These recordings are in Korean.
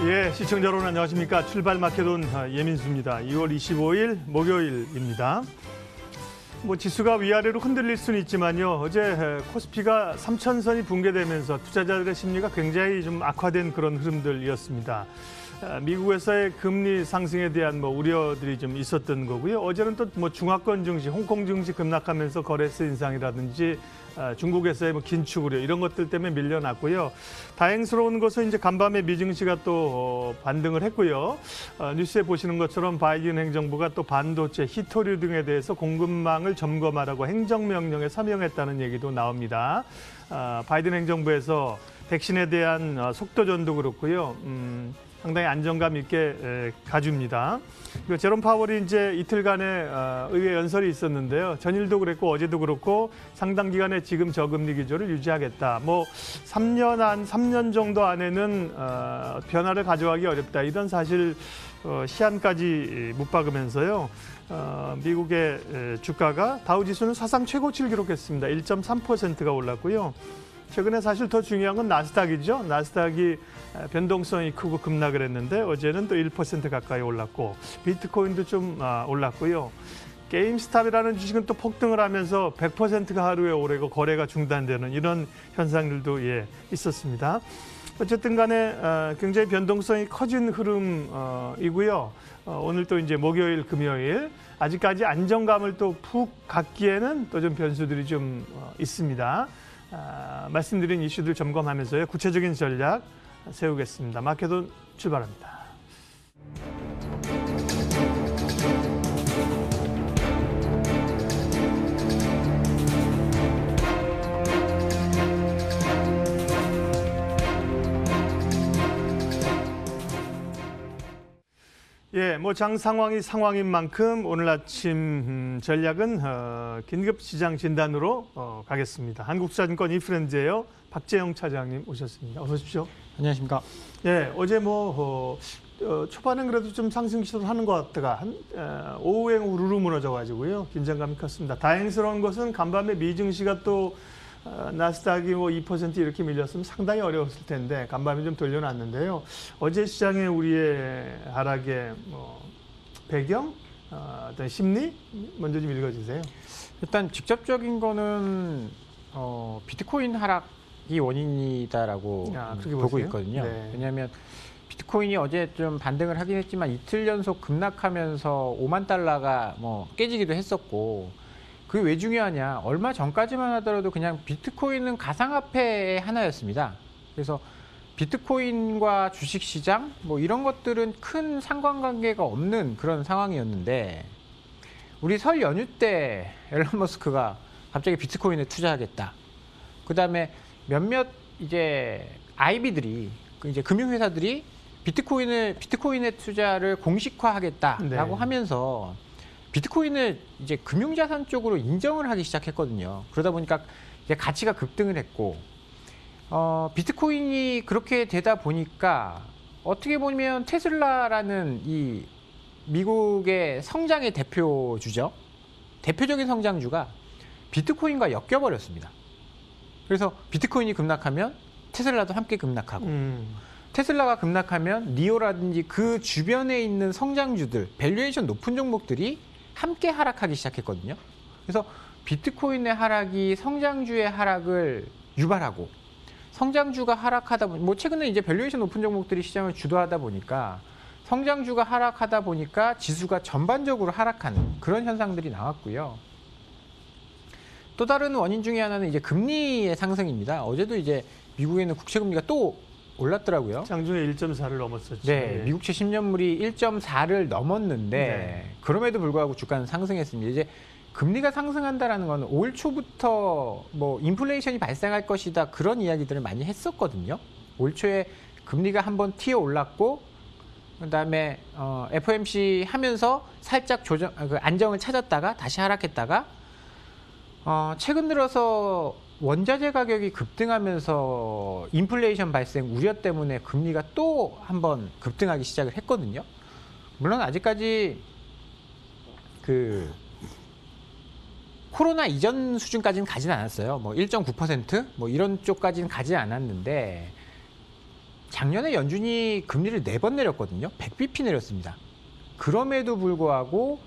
예, 시청자 여러분 안녕하십니까. 출발 마케돈 예민수입니다. 2월 25일 목요일입니다. 지수가 위아래로 흔들릴 수는 있지만요. 어제 코스피가 3,000선이 붕괴되면서 투자자들의 심리가 굉장히 좀 악화된 그런 흐름들이었습니다. 미국에서의 금리 상승에 대한 우려들이 좀 있었던 거고요. 어제는 또 중화권 증시, 홍콩 증시 급락하면서 거래세 인상이라든지 중국에서의 긴축 우려 이런 것들 때문에 밀려났고요. 다행스러운 것은 이제 간밤에 미증시가 또 반등을 했고요. 뉴스에 보시는 것처럼 바이든 행정부가 또 반도체, 히토류 등에 대해서 공급망을 점검하라고 행정명령에 서명했다는 얘기도 나옵니다. 바이든 행정부에서 백신에 대한 속도전도 그렇고요. 상당히 안정감 있게 가줍니다. 제롬 파월이 이제 이틀간의 의회 연설이 있었는데요. 전일도 그랬고 어제도 그렇고 상당 기간의 지금 저금리 기조를 유지하겠다. 3년 정도 안에는 변화를 가져가기 어렵다. 이런 사실 시한까지 못 박으면서요. 미국의 주가가 다우지수는 사상 최고치를 기록했습니다. 1.3%가 올랐고요. 최근에 사실 더 중요한 건 나스닥이죠. 나스닥이 변동성이 크고 급락을 했는데 어제는 또 1% 가까이 올랐고 비트코인도 좀 올랐고요. 게임스탑이라는 주식은 또 폭등을 하면서 100%가 하루에 오르고 거래가 중단되는 이런 현상들도 있었습니다. 어쨌든 간에 굉장히 변동성이 커진 흐름이고요. 오늘 또 이제 목요일, 금요일 아직까지 안정감을 또 푹 갖기에는 또 좀 변수들이 좀 있습니다. 말씀드린 이슈들 점검하면서요. 구체적인 전략 세우겠습니다. 마케돈 출발합니다. 장 상황이 상황인 만큼 오늘 아침 전략은 긴급 시장 진단으로 가겠습니다. 한국투자증권 이프렌즈예요. 박재영 차장님 오셨습니다. 어서 오십시오. 안녕하십니까. 어제 초반엔 그래도 좀 상승 시도를 하는 것 같다가 오후에 우르르 무너져가지고요. 긴장감이 컸습니다. 다행스러운 것은 간밤에 미증시가 또 나스닥이 2% 이렇게 밀렸으면 상당히 어려웠을 텐데 간밤에 좀 돌려놨는데요. 어제 시장의 우리의 하락의 배경, 어떤 심리 먼저 좀 읽어주세요. 일단 직접적인 거는 비트코인 하락이 원인이다라고 보고 보세요? 있거든요. 네. 왜냐하면 비트코인이 어제 좀 반등을 하긴 했지만 이틀 연속 급락하면서 5만 달러가 깨지기도 했었고 그게 왜 중요하냐? 얼마 전까지만 하더라도 그냥 비트코인은 가상화폐의 하나였습니다. 그래서 비트코인과 주식시장 이런 것들은 큰 상관관계가 없는 그런 상황이었는데 우리 설 연휴 때 앨런 머스크가 갑자기 비트코인에 투자하겠다. 그다음에 몇몇 이제 IB들이 이제 금융회사들이 비트코인의 투자를 공식화하겠다라고 하면서 비트코인을 이제 금융자산 쪽으로 인정을 하기 시작했거든요. 그러다 보니까 이제 가치가 급등을 했고 비트코인이 그렇게 되다 보니까 어떻게 보면 테슬라라는 이 미국의 성장의 대표주죠. 대표적인 성장주가 비트코인과 엮여버렸습니다. 그래서 비트코인이 급락하면 테슬라도 함께 급락하고 테슬라가 급락하면 니오라든지 그 주변에 있는 성장주들, 밸류에이션 높은 종목들이 함께 하락하기 시작했거든요. 그래서 비트코인의 하락이 성장주의 하락을 유발하고 성장주가 하락하다 보니 최근에 이제 밸류에이션 높은 종목들이 시장을 주도하다 보니까 성장주가 하락하다 보니까 지수가 전반적으로 하락하는 그런 현상들이 나왔고요. 또 다른 원인 중에 하나는 이제 금리의 상승입니다. 어제도 이제 미국에는 국채 금리가 또 올랐더라고요. 장중에 1.4를 넘었었죠. 네, 미국채 10년물이 1.4를 넘었는데 그럼에도 불구하고 주가는 상승했습니다. 이제 금리가 상승한다라는 건 올 초부터 인플레이션이 발생할 것이다 그런 이야기들을 많이 했었거든요. 올 초에 금리가 한번 튀어 올랐고 그다음에 FOMC 하면서 살짝 안정을 찾았다가 다시 하락했다가 최근 들어서 원자재 가격이 급등하면서 인플레이션 발생 우려 때문에 금리가 또 한번 급등하기 시작을 했거든요. 물론 아직까지 코로나 이전 수준까지는 가진 않았어요. 1.9% 이런 쪽까지는 가지 않았는데 작년에 연준이 금리를 4번 내렸거든요. 100bp 내렸습니다. 그럼에도 불구하고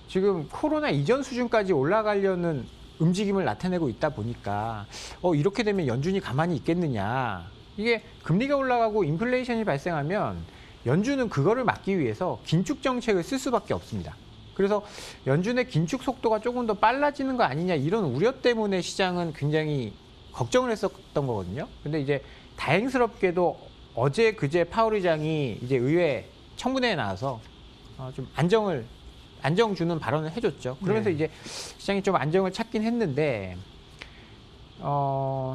지금 코로나 이전 수준까지 올라가려는 움직임을 나타내고 있다 보니까 이렇게 되면 연준이 가만히 있겠느냐. 이게 금리가 올라가고 인플레이션이 발생하면 연준은 그거를 막기 위해서 긴축 정책을 쓸 수밖에 없습니다. 그래서 연준의 긴축 속도가 조금 더 빨라지는 거 아니냐 이런 우려 때문에 시장은 굉장히 걱정을 했었던 거거든요. 근데 이제 다행스럽게도 어제 그제 파월 의장이 이제 의회 청문회에 나와서 좀 안정 주는 발언을 해줬죠. 그러면서 네. 이제 시장이 좀 안정을 찾긴 했는데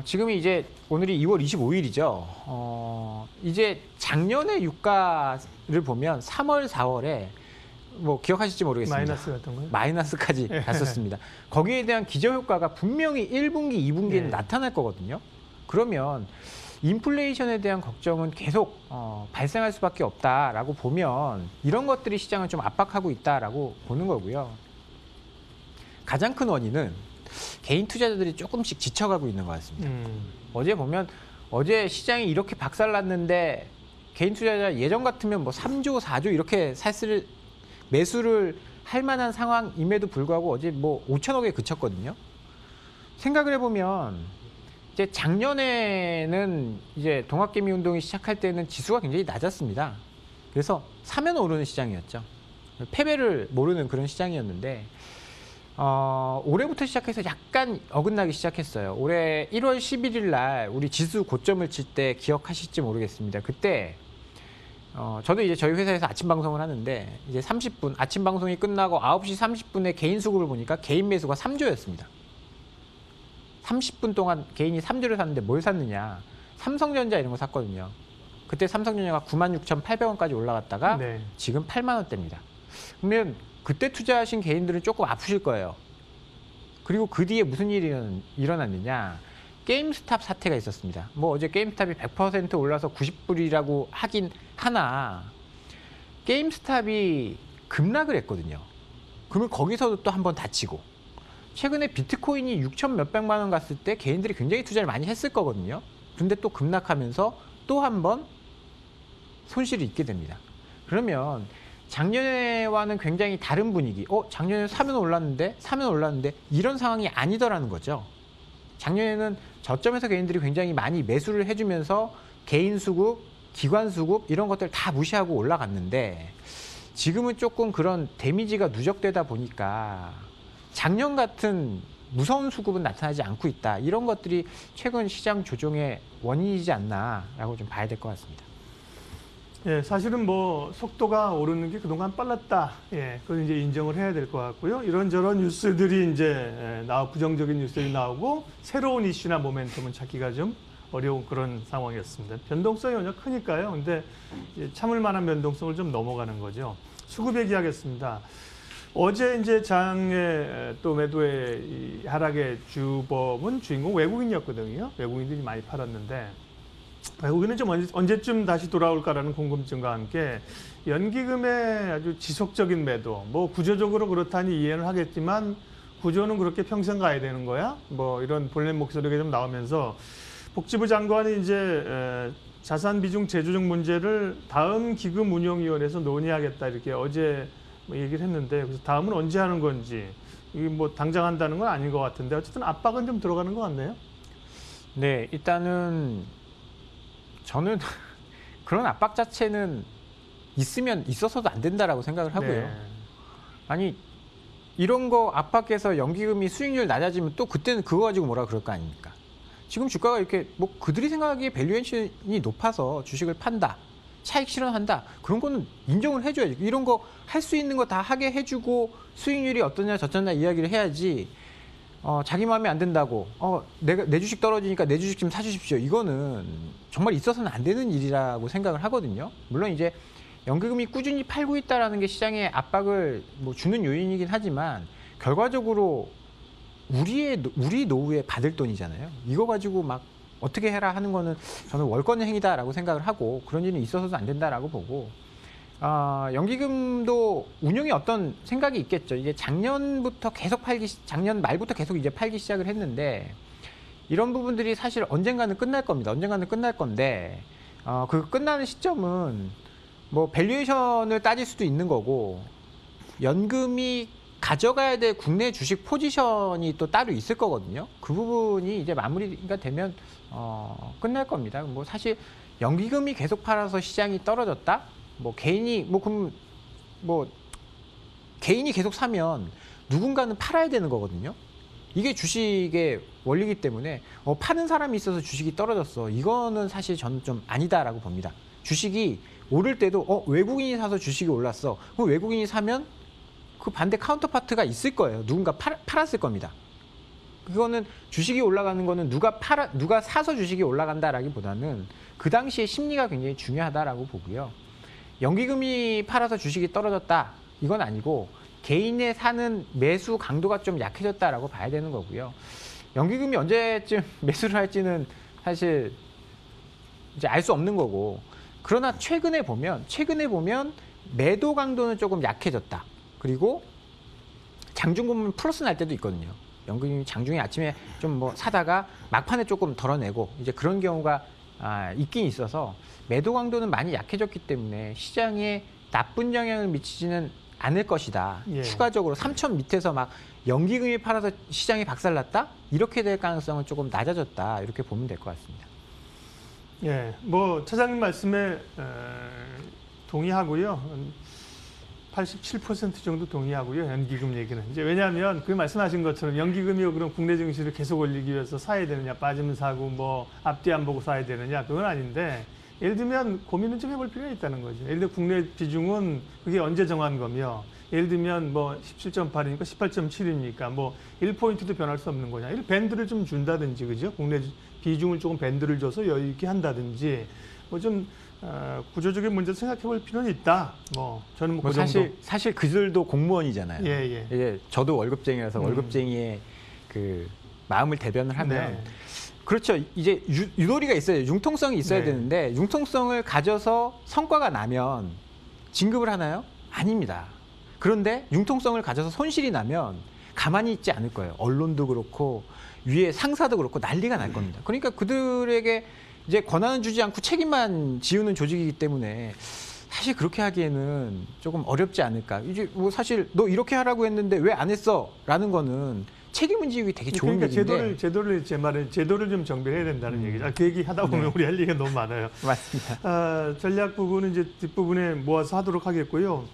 지금이 이제 오늘이 2월 25일이죠. 이제 작년의 유가를 보면 3월, 4월에 뭐 기억하실지 모르겠습니다. 마이너스 같은 거요? 마이너스까지 갔었습니다. 거기에 대한 기저효과가 분명히 1분기, 2분기에는 네. 나타날 거거든요. 그러면 인플레이션에 대한 걱정은 계속 발생할 수밖에 없다라고 보면 이런 것들이 시장을 좀 압박하고 있다라고 보는 거고요. 가장 큰 원인은 개인 투자자들이 조금씩 지쳐가고 있는 것 같습니다. 어제 보면 어제 시장이 이렇게 박살났는데 개인 투자자 예전 같으면 뭐 3조, 4조 이렇게 매수를 할 만한 상황임에도 불구하고 어제 뭐 5천억에 그쳤거든요. 생각을 해보면 이제 작년에는 이제 동학개미 운동이 시작할 때는 지수가 굉장히 낮았습니다. 그래서 사면 오르는 시장이었죠. 패배를 모르는 그런 시장이었는데 올해부터 시작해서 약간 어긋나기 시작했어요. 올해 1월 11일 날 우리 지수 고점을 칠 때 기억하실지 모르겠습니다. 그때 저도 이제 저희 회사에서 아침 방송을 하는데 이제 30분 아침 방송이 끝나고 9시 30분에 개인 수급을 보니까 개인 매수가 3조였습니다. 30분 동안 개인이 3조를 샀는데 뭘 샀느냐? 삼성전자 이런 거 샀거든요. 그때 삼성전자가 96,800원까지 올라갔다가 네. 지금 8만 원대입니다. 그러면 그때 투자하신 개인들은 조금 아프실 거예요. 그리고 그 뒤에 무슨 일이 일어났느냐? 게임스탑 사태가 있었습니다. 뭐 어제 게임스탑이 100% 올라서 90불이라고 하긴 하나 게임스탑이 급락을 했거든요. 그러면 거기서도 또 한번 다치고 최근에 비트코인이 6천 몇백만 원 갔을 때 개인들이 굉장히 투자를 많이 했을 거거든요. 근데 또 급락하면서 또 한번 손실이 있게 됩니다. 그러면 작년에와는 굉장히 다른 분위기. 작년에 사면 올랐는데 이런 상황이 아니더라는 거죠. 작년에는 저점에서 개인들이 굉장히 많이 매수를 해주면서 개인 수급, 기관 수급 이런 것들 다 무시하고 올라갔는데 지금은 조금 그런 데미지가 누적되다 보니까 작년 같은 무서운 수급은 나타나지 않고 있다. 이런 것들이 최근 시장 조정의 원인이지 않나라고 좀 봐야 될 것 같습니다. 예, 사실은 뭐 속도가 오르는 게 그동안 빨랐다. 예, 그걸 이제 인정을 해야 될 것 같고요. 이런저런 뉴스들이 이제 부정적인 뉴스들이 나오고 새로운 이슈나 모멘텀은 찾기가 좀 어려운 그런 상황이었습니다. 변동성이 워낙 크니까요. 근데 참을 만한 변동성을 좀 넘어가는 거죠. 수급 얘기하겠습니다. 어제 이제 장의 또 매도의 이 하락의 주인공 외국인이었거든요. 외국인들이 많이 팔았는데 외국인은 좀 언제쯤 다시 돌아올까라는 궁금증과 함께 연기금의 아주 지속적인 매도, 뭐 구조적으로 그렇다니 이해는 하겠지만 구조는 그렇게 평생 가야 되는 거야? 뭐 이런 본래 목소리가 좀 나오면서 복지부 장관이 이제 자산 비중 재조정 문제를 다음 기금 운영위원회에서 논의하겠다 이렇게 어제 뭐 얘기를 했는데 그래서 다음은 언제 하는 건지 이게 뭐 당장 한다는 건 아닌 것 같은데 어쨌든 압박은 좀 들어가는 것 같네요. 네, 일단은 저는 그런 압박 자체는 있어서도 안 된다라고 생각을 하고요. 네. 아니 이런 거 압박해서 연기금이 수익률 낮아지면 또 그때는 그거 가지고 뭐라 그럴 거 아닙니까? 지금 주가가 이렇게 뭐 그들이 생각하기에 밸류에이션이 높아서 주식을 판다, 차익 실현한다 그런 거는 인정을 해줘야지. 이런 거 할 수 있는 거 다 하게 해주고 수익률이 어떠냐 저쩌냐 이야기를 해야지. 자기 마음에 안 든다고 내 주식 떨어지니까 내 주식 좀 사주십시오. 이거는 정말 있어서는 안 되는 일이라고 생각을 하거든요. 물론 이제 연기금이 꾸준히 팔고 있다라는 게 시장에 압박을 뭐 주는 요인이긴 하지만 결과적으로 우리 노후에 받을 돈이잖아요. 이거 가지고 막 어떻게 해라 하는 거는 저는 월권 행위다라고 생각을 하고 그런 일은 있어서도 안 된다라고 보고 연기금도 운용에 어떤 생각이 있겠죠. 이게 작년 말부터 계속 이제 팔기 시작을 했는데 이런 부분들이 사실 언젠가는 끝날 겁니다. 언젠가는 끝날 건데 그 끝나는 시점은 뭐 밸류에이션을 따질 수도 있는 거고 연금이 가져가야 될 국내 주식 포지션이 또 따로 있을 거거든요. 그 부분이 이제 마무리가 되면 끝날 겁니다. 뭐 사실 연기금이 계속 팔아서 시장이 떨어졌다. 뭐 개인이 그럼 개인이 계속 사면 누군가는 팔아야 되는 거거든요. 이게 주식의 원리이기 때문에 파는 사람이 있어서 주식이 떨어졌어. 이거는 사실 저는 좀 아니다라고 봅니다. 주식이 오를 때도 외국인이 사서 주식이 올랐어. 그럼 외국인이 사면 그 반대 카운터파트가 있을 거예요. 누군가 팔았을 겁니다. 그거는 주식이 올라가는 거는 누가 사서 주식이 올라간다라기보다는 그 당시의 심리가 굉장히 중요하다라고 보고요. 연기금이 팔아서 주식이 떨어졌다. 이건 아니고 개인의 사는 매수 강도가 좀 약해졌다라고 봐야 되는 거고요. 연기금이 언제쯤 매수를 할지는 사실 이제 알 수 없는 거고. 그러나 최근에 보면 매도 강도는 조금 약해졌다. 그리고 장중 보면 플러스 날 때도 있거든요. 연금이 장중에 아침에 좀 사다가 막판에 조금 덜어내고 이제 그런 경우가 있긴 있어서 매도 강도는 많이 약해졌기 때문에 시장에 나쁜 영향을 미치지는 않을 것이다. 예. 추가적으로 3천 밑에서 막 연기금이 팔아서 시장이 박살났다? 이렇게 될 가능성은 조금 낮아졌다. 이렇게 보면 될 것 같습니다. 예, 차장님 말씀에 동의하고요. 87% 정도 동의하고요. 연기금 얘기는. 이제 왜냐하면 그 말씀하신 것처럼 연기금이 그럼 국내 증시를 계속 올리기 위해서 사야 되느냐, 빠지면 사고 앞뒤 안 보고 사야 되느냐, 그건 아닌데 예를 들면 고민은 좀 해볼 필요가 있다는 거죠. 예를 들어 국내 비중은 그게 언제 정한 거며 예를 들면 17.8이니까 18.7입니까? 1포인트도 변할 수 없는 거냐. 이런 밴드를 좀 준다든지, 그죠? 국내 비중을 조금 밴드를 줘서 여유 있게 한다든지 좀 구조적인 문제도 생각해 볼 필요는 있다. 저는 그 정도. 사실 그들도 공무원이잖아요. 예. 이제 저도 월급쟁이라서 월급쟁이의 그 마음을 대변을 하면 네. 그렇죠. 이제 유도리가 있어요. 융통성이 있어야 네. 되는데 융통성을 가져서 성과가 나면 진급을 하나요? 아닙니다. 그런데 융통성을 가져서 손실이 나면 가만히 있지 않을 거예요. 언론도 그렇고 위에 상사도 그렇고 난리가 날 겁니다. 그러니까 그들에게 이제 권한을 주지 않고 책임만 지우는 조직이기 때문에 사실 그렇게 하기에는 조금 어렵지 않을까. 이제 사실 너 이렇게 하라고 했는데 왜 안 했어? 라는 거는 책임을 지우기 되게 좋은 그러니까 얘기인데. 제도를 좀 정비해야 된다는 얘기죠. 그 얘기 하다 보면 우리 할 얘기가 너무 많아요. 맞습니다. 전략 부분은 이제 뒷부분에 모아서 하도록 하겠고요.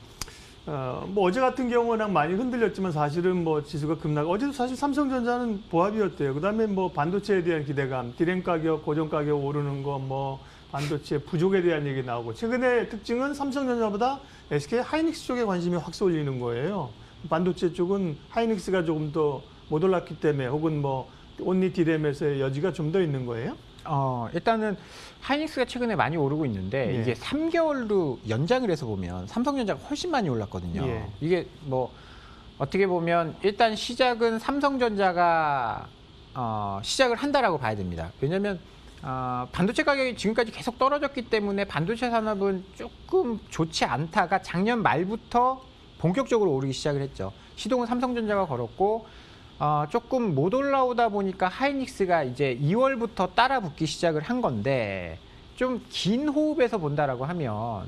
어제 같은 경우는 많이 흔들렸지만 사실은 지수가 급락. 어제도 사실 삼성전자는 보합이었대요. 그다음에 반도체에 대한 기대감, 디램 가격, 고정 가격 오르는 거, 반도체 부족에 대한 얘기 나오고 최근에 특징은 삼성전자보다 SK 하이닉스 쪽에 관심이 확 쏠리는 거예요. 반도체 쪽은 하이닉스가 조금 더 못 올랐기 때문에 혹은 온리 디램에서의 여지가 좀 더 있는 거예요? 일단은 하이닉스가 최근에 많이 오르고 있는데 예. 이게 3개월로 연장을 해서 보면 삼성전자가 훨씬 많이 올랐거든요. 예. 이게 어떻게 보면 일단 시작은 삼성전자가 시작을 한다라고 봐야 됩니다. 왜냐하면 반도체 가격이 지금까지 계속 떨어졌기 때문에 반도체 산업은 조금 좋지 않다가 작년 말부터 본격적으로 오르기 시작을 했죠. 시동은 삼성전자가 걸었고 조금 못 올라오다 보니까 하이닉스가 이제 2월부터 따라 붙기 시작을 한 건데 좀 긴 호흡에서 본다라고 하면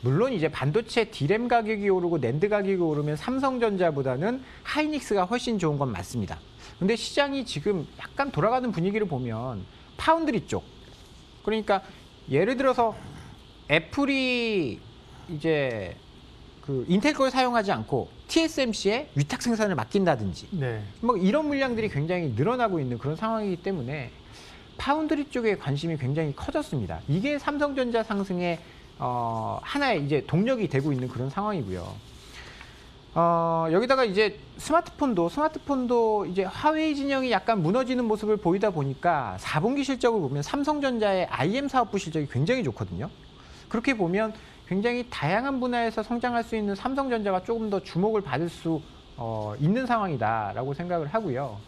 물론 이제 반도체 디램 가격이 오르고 낸드 가격이 오르면 삼성전자보다는 하이닉스가 훨씬 좋은 건 맞습니다. 근데 시장이 지금 약간 돌아가는 분위기를 보면 파운드리 쪽, 그러니까 예를 들어서 애플이 이제 그 인텔 걸 사용하지 않고 TSMC에 위탁 생산을 맡긴다든지 네. 이런 물량들이 굉장히 늘어나고 있는 그런 상황이기 때문에 파운드리 쪽에 관심이 굉장히 커졌습니다. 이게 삼성전자 상승의 하나의 이제 동력이 되고 있는 그런 상황이고요. 여기다가 이제 스마트폰도 이제 화웨이 진영이 약간 무너지는 모습을 보이다 보니까 4분기 실적을 보면 삼성전자의 IM 사업부 실적이 굉장히 좋거든요. 그렇게 보면 굉장히 다양한 분야에서 성장할 수 있는 삼성전자가 조금 더 주목을 받을 수 있는 상황이다라고 생각을 하고요.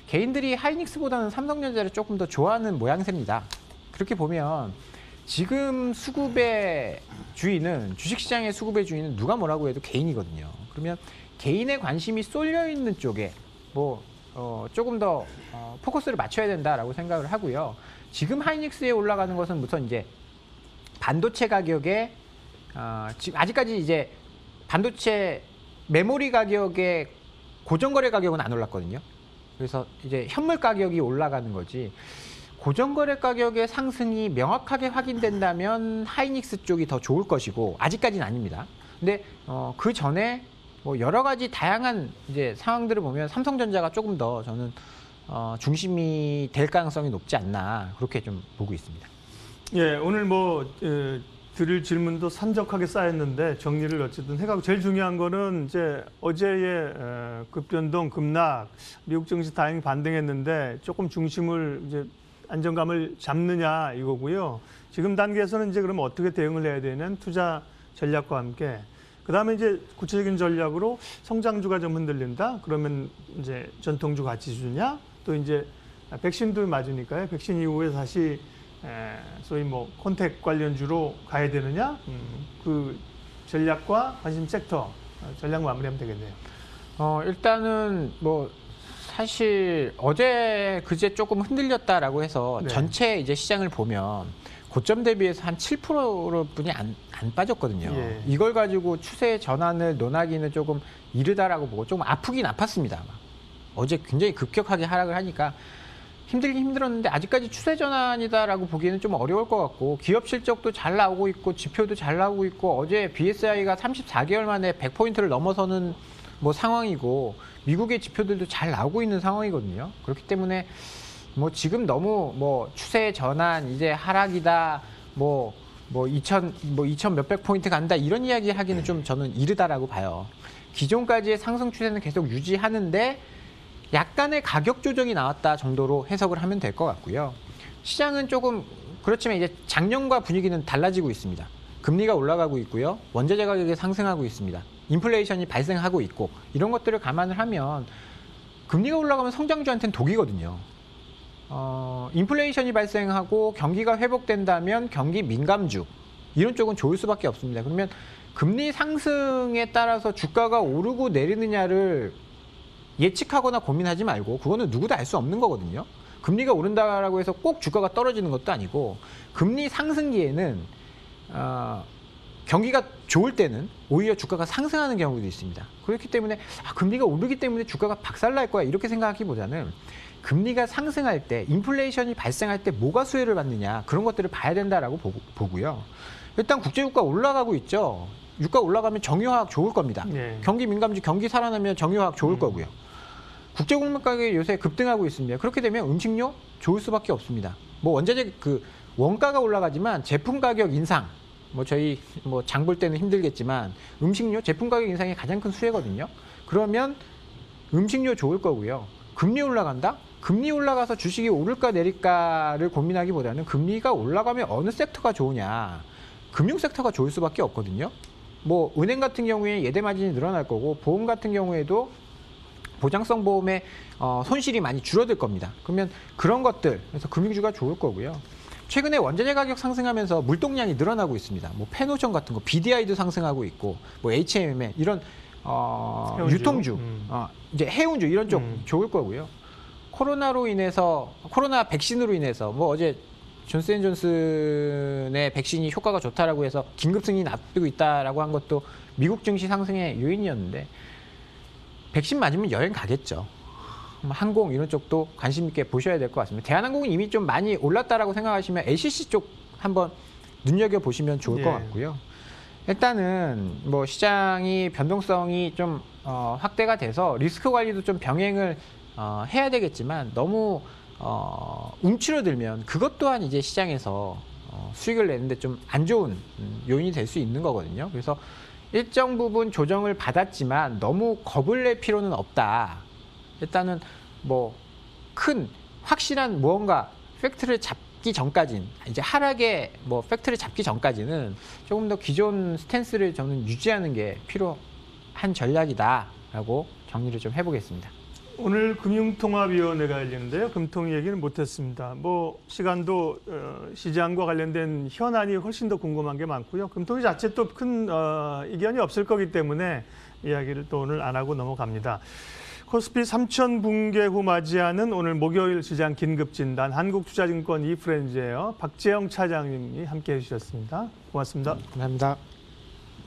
개인들이 하이닉스보다는 삼성전자를 조금 더 좋아하는 모양새입니다. 그렇게 보면 지금 수급의 주인은 주식시장의 수급의 주인은 누가 뭐라고 해도 개인이거든요. 그러면 개인의 관심이 쏠려 있는 쪽에 조금 더 포커스를 맞춰야 된다라고 생각을 하고요. 지금 하이닉스에 올라가는 것은 우선 이제 반도체 가격에 지금 아직까지 이제 반도체 메모리 가격의 고정거래 가격은 안 올랐거든요. 그래서 이제 현물 가격이 올라가는 거지. 고정거래 가격의 상승이 명확하게 확인된다면 하이닉스 쪽이 더 좋을 것이고 아직까지는 아닙니다. 근데 그 전에 뭐 여러 가지 다양한 이제 상황들을 보면 삼성전자가 조금 더 저는 중심이 될 가능성이 높지 않나 그렇게 좀 보고 있습니다. 예, 오늘 드릴 질문도 산적하게 쌓였는데 정리를 어쨌든 해가고 제일 중요한 거는 이제 어제의 급변동 급락 미국 증시 다행히 반등했는데 조금 중심을 이제 안정감을 잡느냐 이거고요. 지금 단계에서는 이제 그러면 어떻게 대응을 해야 되는 투자 전략과 함께 그다음에 이제 구체적인 전략으로 성장주가 좀 흔들린다. 그러면 이제 전통주 가치 주냐? 또 이제 백신도 맞으니까요. 백신 이후에 다시 소위 뭐 콘택 관련주로 가야 되느냐? 그 전략과 관심 섹터 전략 마무리하면 되겠네요. 일단은 뭐 사실 어제 그제 조금 흔들렸다라고 해서 네. 전체 이제 시장을 보면 고점 대비해서 한 7%뿐이 안 빠졌거든요. 예. 이걸 가지고 추세 전환을 논하기는 조금 이르다라고 보고 조금 아프긴 아팠습니다. 어제 굉장히 급격하게 하락을 하니까 힘들긴 힘들었는데 아직까지 추세 전환이다라고 보기에는 좀 어려울 것 같고 기업 실적도 잘 나오고 있고 지표도 잘 나오고 있고 어제 BSI가 34개월 만에 100포인트를 넘어서는 뭐 상황이고 미국의 지표들도 잘 나오고 있는 상황이거든요. 그렇기 때문에 뭐 지금 너무 뭐 추세 전환 이제 하락이다 뭐 2000 몇백 포인트 간다 이런 이야기 하기는 좀 저는 이르다라고 봐요. 기존까지의 상승 추세는 계속 유지하는데 약간의 가격 조정이 나왔다 정도로 해석을 하면 될 것 같고요. 시장은 조금 그렇지만 이제 작년과 분위기는 달라지고 있습니다. 금리가 올라가고 있고요. 원자재 가격이 상승하고 있습니다. 인플레이션이 발생하고 있고 이런 것들을 감안을 하면 금리가 올라가면 성장주한테는 독이거든요. 인플레이션이 발생하고 경기가 회복된다면 경기 민감주 이런 쪽은 좋을 수밖에 없습니다. 그러면 금리 상승에 따라서 주가가 오르고 내리느냐를 예측하거나 고민하지 말고 그거는 누구도 알 수 없는 거거든요. 금리가 오른다라고 해서 꼭 주가가 떨어지는 것도 아니고 금리 상승기에는 경기가 좋을 때는 오히려 주가가 상승하는 경우도 있습니다. 그렇기 때문에 금리가 오르기 때문에 주가가 박살날 거야 이렇게 생각하기보다는 금리가 상승할 때 인플레이션이 발생할 때 뭐가 수혜를 받느냐 그런 것들을 봐야 된다라고 보고요. 일단 국제유가 올라가고 있죠. 유가 올라가면 정유화학 좋을 겁니다. 네. 경기 민감주 경기 살아나면 정유화학 좋을 거고요. 국제곡물 가격이 요새 급등하고 있습니다. 그렇게 되면 음식료 좋을 수밖에 없습니다. 뭐 원자재 그 원가가 올라가지만 제품 가격 인상 뭐 저희 뭐 장 볼 때는 힘들겠지만 음식료 제품 가격 인상이 가장 큰 수혜거든요. 그러면 음식료 좋을 거고요. 금리 올라간다? 금리 올라가서 주식이 오를까 내릴까를 고민하기보다는 금리가 올라가면 어느 섹터가 좋으냐. 금융 섹터가 좋을 수밖에 없거든요. 뭐 은행 같은 경우에 예대 마진이 늘어날 거고 보험 같은 경우에도 보장성 보험의 손실이 많이 줄어들 겁니다. 그러면 그런 것들 그래서 금융주가 좋을 거고요. 최근에 원자재 가격 상승하면서 물동량이 늘어나고 있습니다. 뭐 페노션 같은 거 BDI도 상승하고 있고 뭐 HMM 이런 해운주. 유통주 이제 해운주 이런 쪽 좋을 거고요. 코로나로 인해서 코로나 백신으로 인해서 뭐 어제 존스앤존슨의 백신이 효과가 좋다라고 해서 긴급 승인이 나쁘고 있다라고 한 것도 미국 증시 상승의 요인이었는데 백신 맞으면 여행 가겠죠. 항공 이런 쪽도 관심 있게 보셔야 될 것 같습니다. 대한항공은 이미 좀 많이 올랐다라고 생각하시면 LCC 쪽 한번 눈여겨 보시면 좋을 것 같고요. 일단은 뭐 시장이 변동성이 좀 확대가 돼서 리스크 관리도 좀 병행을 해야 되겠지만 너무 움츠러들면 그것 또한 이제 시장에서 수익을 내는데 좀 안 좋은 요인이 될 수 있는 거거든요. 그래서 일정 부분 조정을 받았지만 너무 겁을 낼 필요는 없다. 일단은 뭐 큰 확실한 무언가 팩트를 잡기 전까지는 이제 하락의 뭐 팩트를 잡기 전까지는 조금 더 기존 스탠스를 저는 유지하는 게 필요한 전략이다라고 정리를 좀 해보겠습니다. 오늘 금융통합위원회가 열리는데요. 금통 얘기는 못했습니다. 뭐 시간도 시장과 관련된 현안이 훨씬 더 궁금한 게 많고요. 금통위 자체 또 큰 이견이 없을 거기 때문에 이야기를 또 오늘 안 하고 넘어갑니다. 코스피 3천 붕괴 후 맞이하는 오늘 목요일 시장 긴급 진단 한국투자증권 이프렌즈예요. 박재영 차장님이 함께해 주셨습니다. 고맙습니다. 감사합니다.